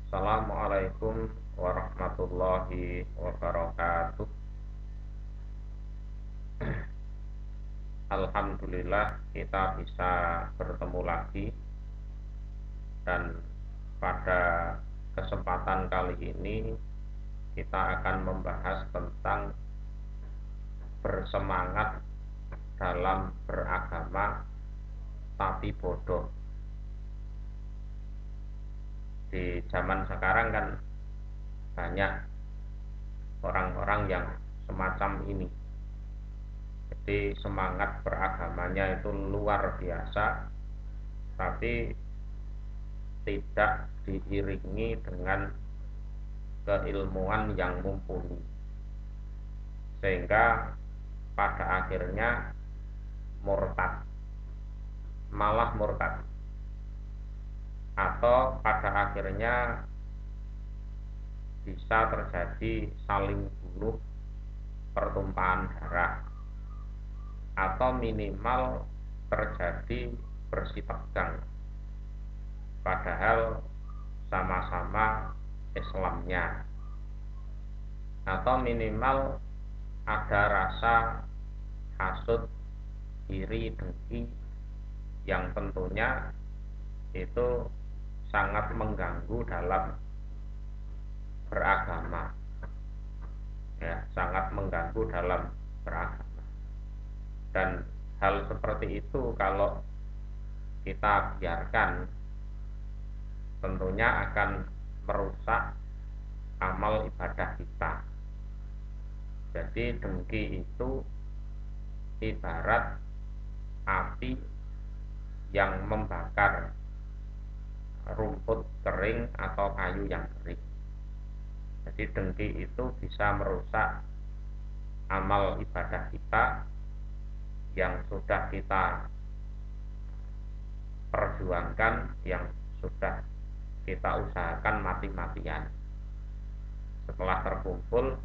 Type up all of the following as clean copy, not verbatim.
Assalamualaikum warahmatullahi wabarakatuh. Alhamdulillah kita bisa bertemu lagi, dan pada kesempatan kali ini kita akan membahas tentang bersemangat dalam beragama tapi bodoh. Di zaman sekarang kan banyak orang-orang yang semacam ini. Jadi semangat beragamanya itu luar biasa, tapi tidak diiringi dengan keilmuan yang mumpuni, sehingga pada akhirnya murtad, malah murtad, atau pada akhirnya bisa terjadi saling bunuh, pertumpahan darah, atau minimal terjadi bersih tegang, padahal sama-sama Islamnya, atau minimal ada rasa hasut, iri, dengki yang tentunya itu sangat mengganggu dalam beragama, ya, sangat mengganggu dalam beragama. Dan hal seperti itu kalau kita biarkan, tentunya akan merusak amal ibadah kita. Jadi dengki itu ibarat api yang membakar rumput kering atau kayu yang kering. Jadi dengki itu bisa merusak amal ibadah kita yang sudah kita perjuangkan, yang sudah kita usahakan mati-matian. Setelah terkumpul,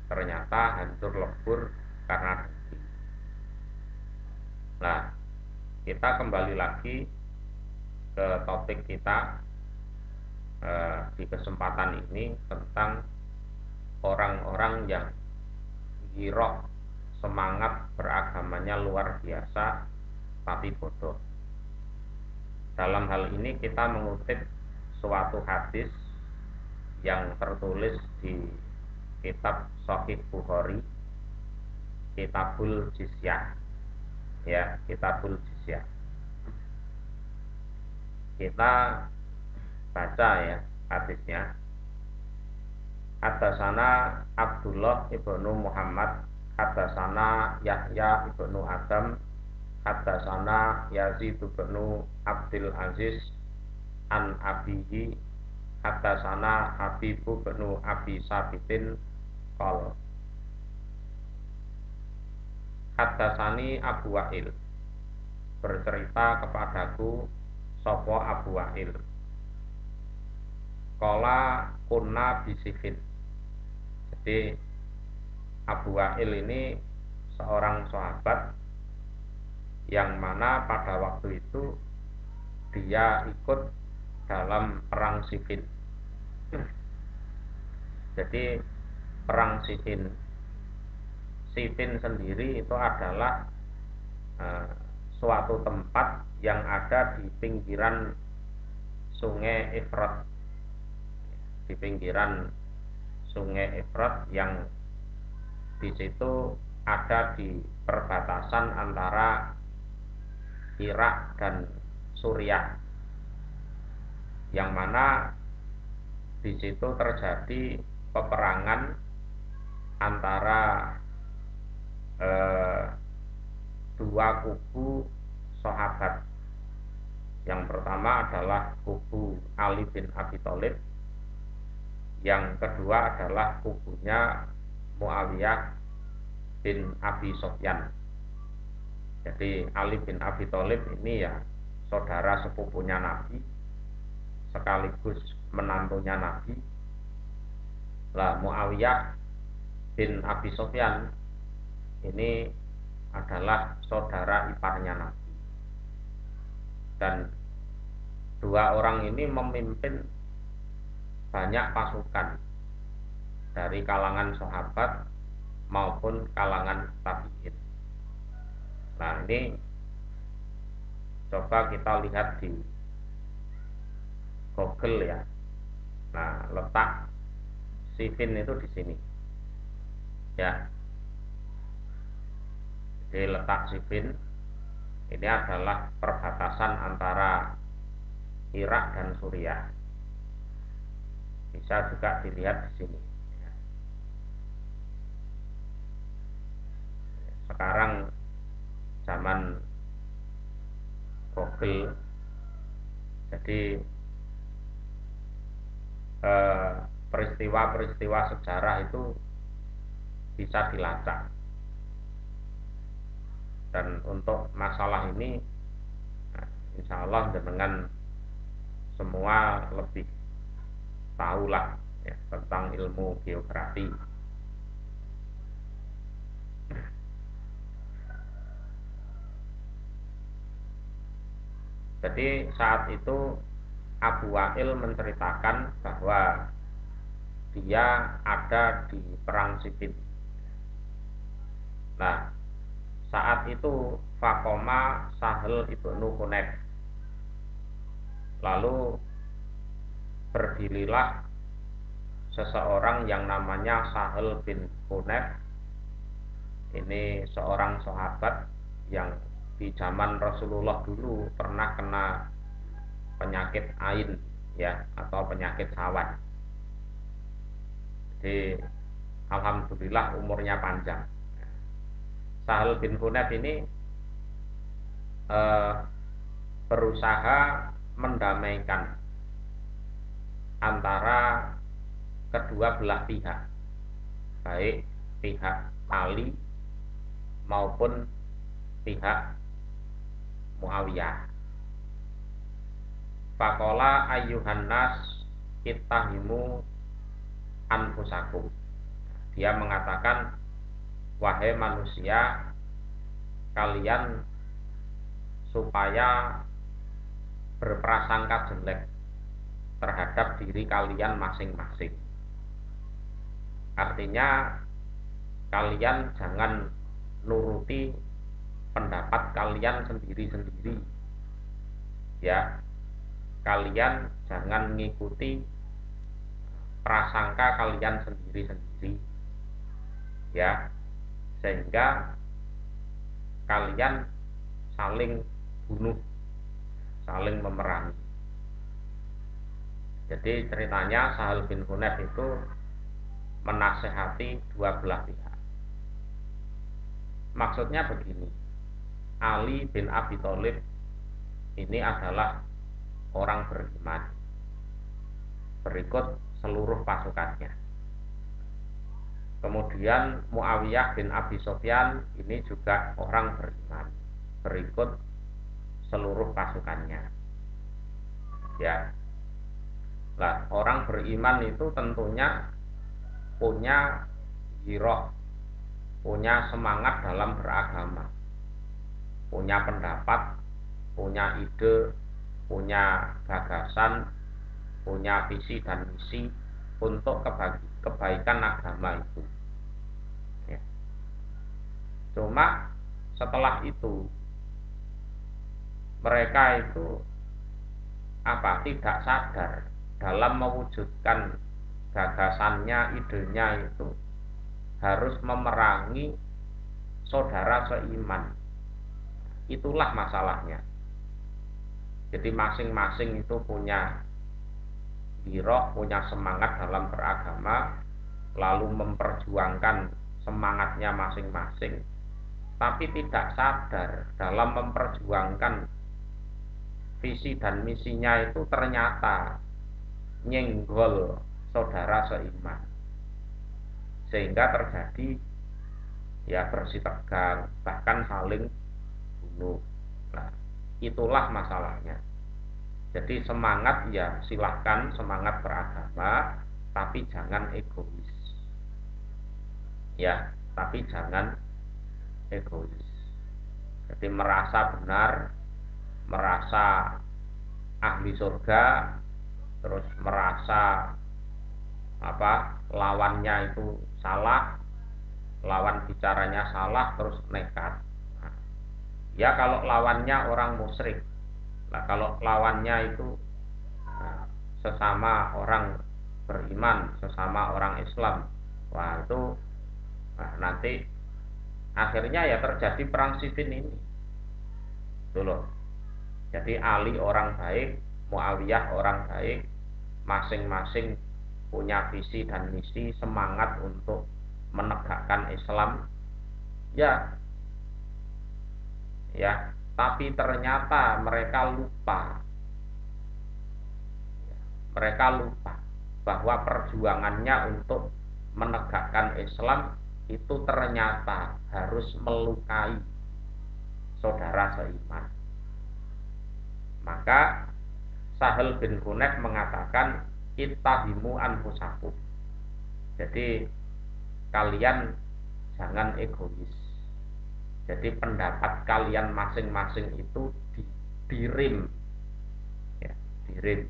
ternyata hancur lebur karena dengki. Nah, kita kembali lagi ke topik kita di kesempatan ini tentang orang-orang yang girok semangat beragamanya luar biasa tapi bodoh. Dalam hal ini kita mengutip suatu hadis yang tertulis di kitab Sahih Bukhari, Kitabul Jizyah, ya, Kitabul Jizyah. Kita baca ya hadisnya. Hadasana Abdullah ibnu Muhammad, hadasana Yahya ibnu Adam, hadasana Yazid ibnu Abdul Aziz an abihi, hadasana Habibu ibnu Abi Sabitin qol, hadasani Abu Wa'il, bercerita kepadaku sopo Abu Wa'il, kola kunna bisifin. Jadi Abu Wa'il ini seorang sahabat yang mana pada waktu itu dia ikut dalam perang Siffin. Jadi perang Siffin sendiri itu adalah suatu tempat yang ada di pinggiran Sungai Efrat, di pinggiran Sungai Efrat yang di situ ada di perbatasan antara Irak dan Suriah, yang mana di situ terjadi peperangan antara dua kubu sahabat. Yang pertama adalah kubu Ali bin Abi Thalib, yang kedua adalah kubunya Muawiyah bin Abi Sufyan. Jadi Ali bin Abi Thalib ini ya saudara sepupunya Nabi, sekaligus menantunya Nabi. Lah Muawiyah bin Abi Sufyan ini adalah saudara iparnya Nabi. Dan dua orang ini memimpin banyak pasukan dari kalangan sahabat maupun kalangan tabi'in. Nah, ini coba kita lihat di Google ya. Nah, letak Siffin itu di sini. Ya. Jadi letak Siffin ini adalah perbatasan antara Irak dan Suriah. Bisa juga dilihat di sini. Sekarang zaman Google, jadi peristiwa-peristiwa sejarah itu bisa dilacak. Dan untuk masalah ini, insya Allah dengan semua lebih tahulah ya, tentang ilmu geografi. Jadi saat itu Abu Wa'il menceritakan bahwa dia ada di perang Siffin. Nah, saat itu Fakoma Sahel ibnu Hunayf, lalu berdirilah seseorang yang namanya Sahel bin Hunayf. Ini seorang sahabat yang di zaman Rasulullah dulu pernah kena penyakit ain ya, atau penyakit sawan. Jadi alhamdulillah umurnya panjang. Sahel bin Hunayf ini berusaha mendamaikan antara kedua belah pihak, baik pihak Ali maupun pihak Muawiyah. Faqala ayyuhan nas ittahimu anfusakum. Dia mengatakan, wahai manusia, kalian supaya berprasangka jelek terhadap diri kalian masing-masing. Artinya kalian jangan nuruti pendapat kalian sendiri-sendiri. Ya, kalian jangan mengikuti prasangka kalian sendiri-sendiri. Ya, sehingga kalian saling bunuh, saling memerangi. Jadi ceritanya Sahal bin Hunayf itu menasehati dua belah pihak. Maksudnya begini, Ali bin Abi Thalib ini adalah orang beriman, berikut seluruh pasukannya. Kemudian Muawiyah bin Abi Sufyan ini juga orang beriman, berikut seluruh pasukannya. Ya. Nah, orang beriman itu tentunya punya giroh, punya semangat dalam beragama, punya pendapat, punya ide, punya gagasan, punya visi dan misi untuk kebaikan agama itu. Ya. Cuma setelah itu mereka itu tidak sadar dalam mewujudkan gagasannya, idenya itu harus memerangi saudara seiman. Itulah masalahnya. Jadi masing-masing itu punya giroh, punya semangat dalam beragama, lalu memperjuangkan semangatnya masing-masing, tapi tidak sadar dalam memperjuangkan visi dan misinya itu ternyata nyenggol saudara seiman, sehingga terjadi ya bersih tegang, bahkan saling bunuh. Nah, itulah masalahnya. Jadi semangat ya silahkan, semangat beragama, tapi jangan egois. Ya, tapi jangan egois. Jadi merasa benar, merasa ahli surga, terus merasa lawannya itu salah, lawan bicaranya salah terus nekat. Nah, ya kalau lawannya orang musyrik. Nah, kalau lawannya itu sesama orang beriman, sesama orang Islam, wah itu nanti akhirnya ya terjadi perang sifin ini. Itu loh. Jadi Ali orang baik, Muawiyah orang baik, masing-masing punya visi dan misi, semangat untuk menegakkan Islam. Ya, ya, tapi ternyata mereka lupa bahwa perjuangannya untuk menegakkan Islam itu ternyata harus melukai saudara seiman. Maka Sahal bin Hunayf mengatakan, ittahimu anfusakum. Jadi kalian jangan egois. Jadi pendapat kalian masing-masing itu dirim, ya, dirim.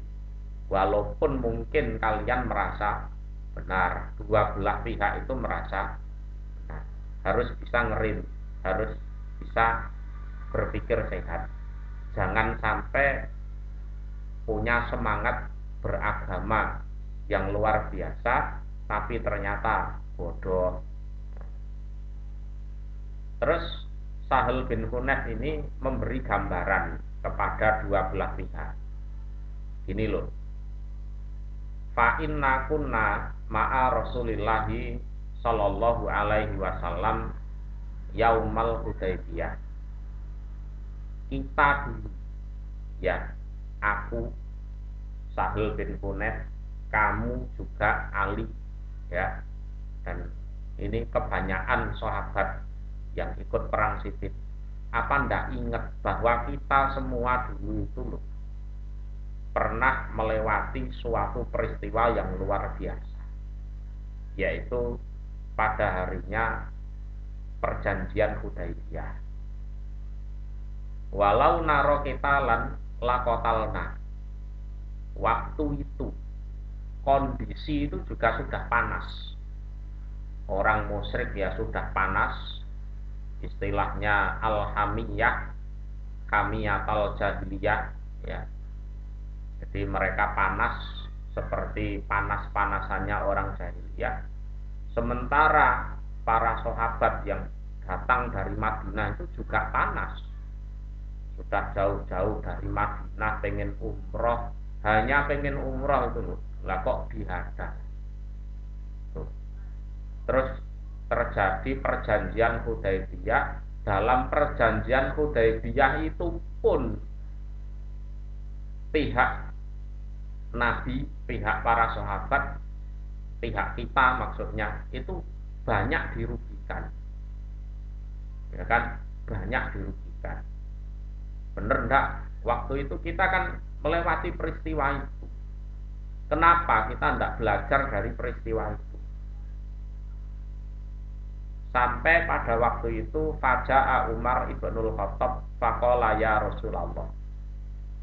Walaupun mungkin kalian merasa benar, dua belah pihak itu merasa benar, harus bisa ngerim, harus bisa berpikir sehat. Jangan sampai punya semangat beragama yang luar biasa tapi ternyata bodoh. Terus Sahal bin Hunayf ini memberi gambaran kepada dua belah pihak. Gini loh, fa inna kunna ma'a Rasulillahi sallallahu alaihi wasallam yaumal Hudaybiyah. Kita dulu, ya, aku Sahal bin Hunayf, kamu juga Ali, ya, dan ini kebanyakan sahabat yang ikut perang Siffin. Apa ndak ingat bahwa kita semua dulu itu loh pernah melewati suatu peristiwa yang luar biasa, yaitu pada harinya perjanjian Hudaybiyah. Walau naro kitalan lakotalna, waktu itu kondisi itu juga sudah panas. Orang musyrik ya sudah panas, istilahnya al-hamiyah, hamiyatal jahiliyah, ya. Jadi mereka panas seperti panas-panasannya orang jahiliyah. Sementara para sahabat yang datang dari Madinah itu juga panas. Sudah jauh-jauh dari Madinah pengen umroh, hanya pengen umroh itu loh. Lah kok dihadang. Terus terjadi perjanjian Hudaybiyah. Dalam perjanjian Hudaybiyah itu pun pihak Nabi, pihak para sahabat, pihak kita maksudnya itu banyak dirugikan, ya kan, banyak dirugikan. Bener enggak? Waktu itu kita kan melewati peristiwa itu. Kenapa kita enggak belajar dari peristiwa itu? Sampai pada waktu itu faja'a Umar ibnul Khattab faqala ya Rasulullah,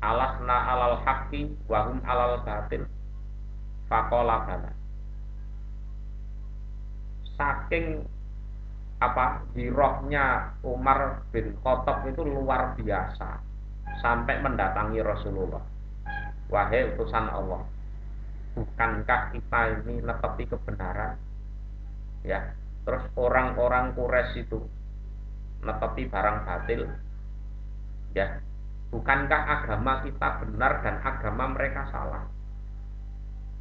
alasna alal haqqi wa hum alal batil. Faqala bala. Saking girohnya Umar bin Khattab itu luar biasa, sampai mendatangi Rasulullah. Wahai utusan Allah, bukankah kita ini netepi kebenaran, ya, terus orang-orang Quraisy itu netepi barang batil, ya, bukankah agama kita benar dan agama mereka salah?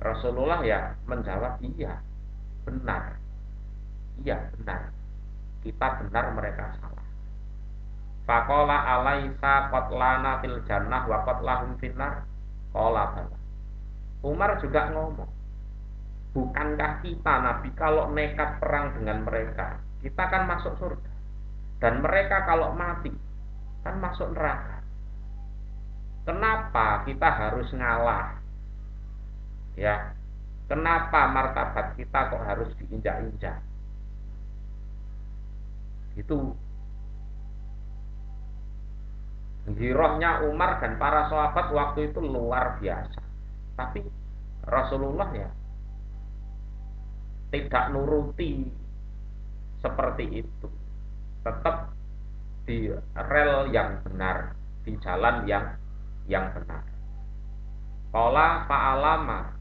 Rasulullah ya menjawab, iya benar, iya benar, kita benar mereka salah. Faqala alaisa qatlana fil jannah wa qatlahum finnar. Qala bala. Umar juga ngomong, bukankah kita Nabi kalau nekat perang dengan mereka, kita kan masuk surga, dan mereka kalau mati kan masuk neraka. Kenapa kita harus ngalah? Ya, kenapa martabat kita kok harus diinjak-injak? Itu girohnya Umar dan para sahabat waktu itu luar biasa. Tapi Rasulullah ya tidak nuruti seperti itu, tetap di rel yang benar, di jalan yang benar. Qala fa'alama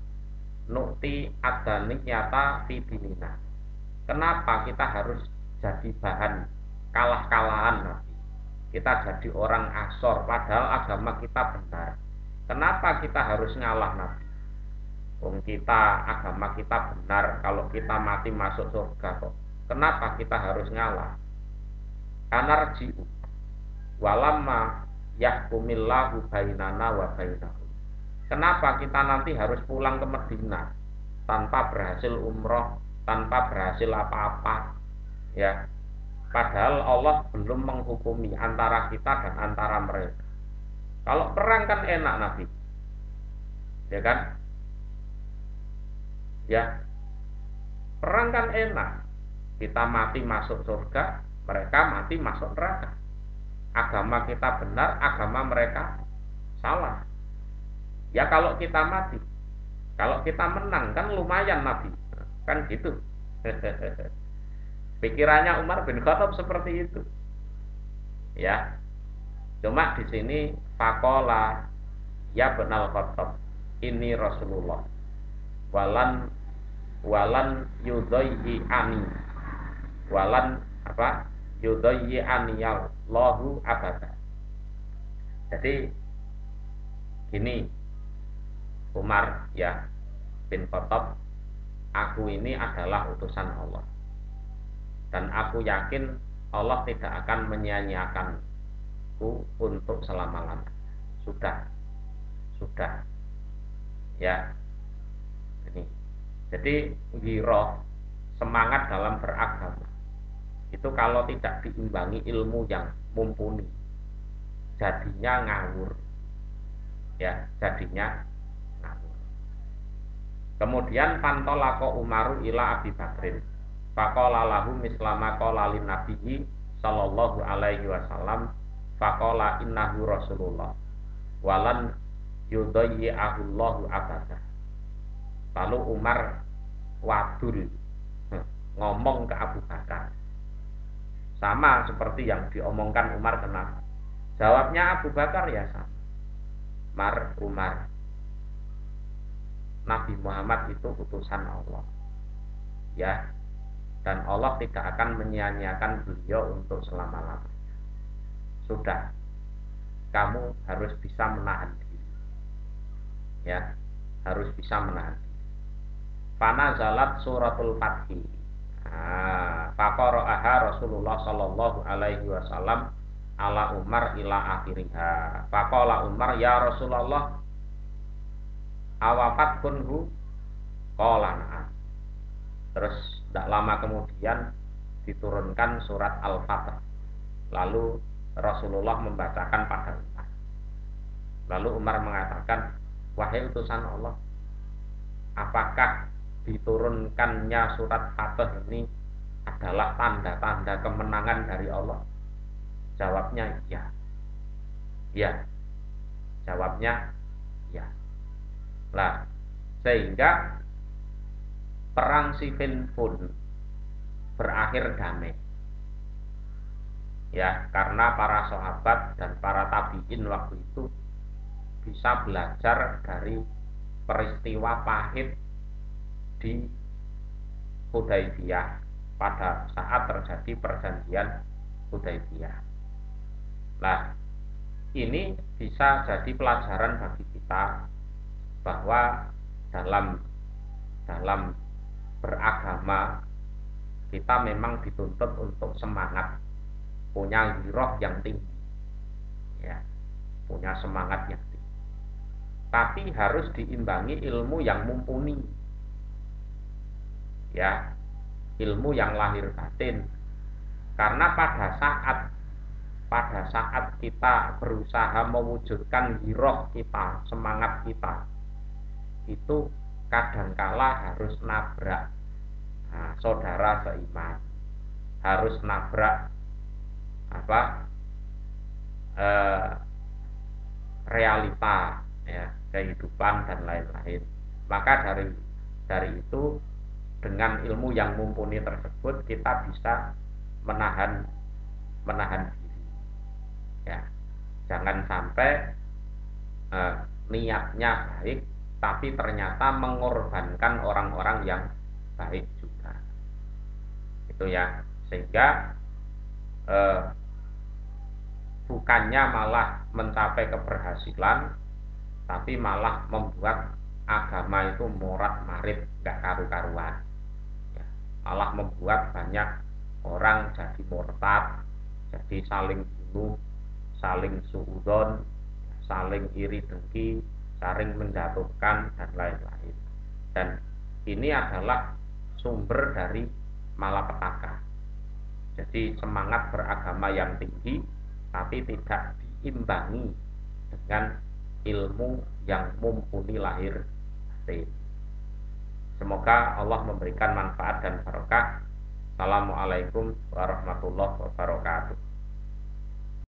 nu'ti ad-daniyata fi dinina. Kenapa kita harus jadi bahan kalah-kalahan Nabi? Kita jadi orang asor padahal agama kita benar. Kenapa kita harus ngalah Nabi? Wong kita agama kita benar, kalau kita mati masuk surga kok. Kenapa kita harus ngalah? Anarji'u walamma yahkumillahu bainana wa bainahum. Kenapa kita nanti harus pulang ke Madinah tanpa berhasil umroh, tanpa berhasil apa-apa, ya? Padahal Allah belum menghukumi antara kita dan antara mereka. Kalau perang kan enak Nabi, ya kan? Ya, perang kan enak. Kita mati masuk surga, mereka mati masuk neraka. Agama kita benar, agama mereka salah. Ya kalau kita mati, kalau kita menang kan lumayan Nabi, kan gitu. Pikirannya Umar bin Khattab seperti itu. Ya, cuma di sini fakola ya benal Khattab ini Rasulullah walan walan yudhayyi ani walan apa yudhayyi ani Allahu abada. Jadi gini Umar ya bin Khattab, aku ini adalah utusan Allah dan aku yakin Allah tidak akan menyia-nyiakanku untuk selama-lamanya. Sudah ya ini. Jadi giroh, semangat dalam beragama itu kalau tidak diimbangi ilmu yang mumpuni, jadinya ngawur, ya jadinya ngawur. Kemudian pantolako Umaru ila Abi Bakrin faqala lahu mislama qala lin nabiyyi sallallahu alaihi wasallam faqala innahu rasulullah walan yudayyi'ahullahu abada. Lalu Umar wadul ngomong ke Abu Bakar sama seperti yang diomongkan Umar ke Nabi. Jawabnya Abu Bakar ya sama. Umar, Nabi Muhammad itu utusan Allah, ya, dan Allah tidak akan menyia-nyiakan beliau untuk selama-lamanya. Sudah, kamu harus bisa menahan diri, ya, harus bisa menahan diri. Fanazalat suratul Fathi. Faqara'aha Rasulullah sallallahu alaihi wasallam ala Umar ila akhiriha. Faqala Umar ya Rasulullah awafat kunhu qala na'am. Terus tidak lama kemudian diturunkan surat Al-Fatah. Lalu Rasulullah membacakan pada Umar. Lalu Umar mengatakan, wahai utusan Allah, apakah diturunkannya surat Fatah ini adalah tanda-tanda kemenangan dari Allah? Jawabnya iya. Ya. Jawabnya ya. Lah, sehingga perang Siffin pun berakhir damai. Ya, karena para sahabat dan para tabi'in waktu itu bisa belajar dari peristiwa pahit di Hudaybiyah pada saat terjadi perjanjian Hudaybiyah. Nah, ini bisa jadi pelajaran bagi kita bahwa dalam beragama kita memang dituntut untuk semangat, punya giroh yang tinggi, ya, punya semangat yang tinggi. Tapi harus diimbangi ilmu yang mumpuni, ya, ilmu yang lahir batin. Karena pada saat kita berusaha mewujudkan giroh kita, semangat kita, itu kadangkala harus nabrak saudara seiman, harus nabrak realita, ya, kehidupan dan lain-lain. Maka dari itu dengan ilmu yang mumpuni tersebut kita bisa menahan diri, ya. Jangan sampai niatnya baik tapi ternyata mengorbankan orang-orang yang baik juga, itu ya. Sehingga bukannya malah mencapai keberhasilan, tapi malah membuat agama itu morat marit, gak karu-karuan, ya. Malah membuat banyak orang jadi murtad, jadi saling bunuh, saling suudon, saling iri dengki, saling menjatuhkan, dan lain-lain. Dan ini adalah sumber dari malapetaka. Jadi semangat beragama yang tinggi tapi tidak diimbangi dengan ilmu yang mumpuni lahir batin. Semoga Allah memberikan manfaat dan barokah. Assalamualaikum warahmatullahi wabarakatuh.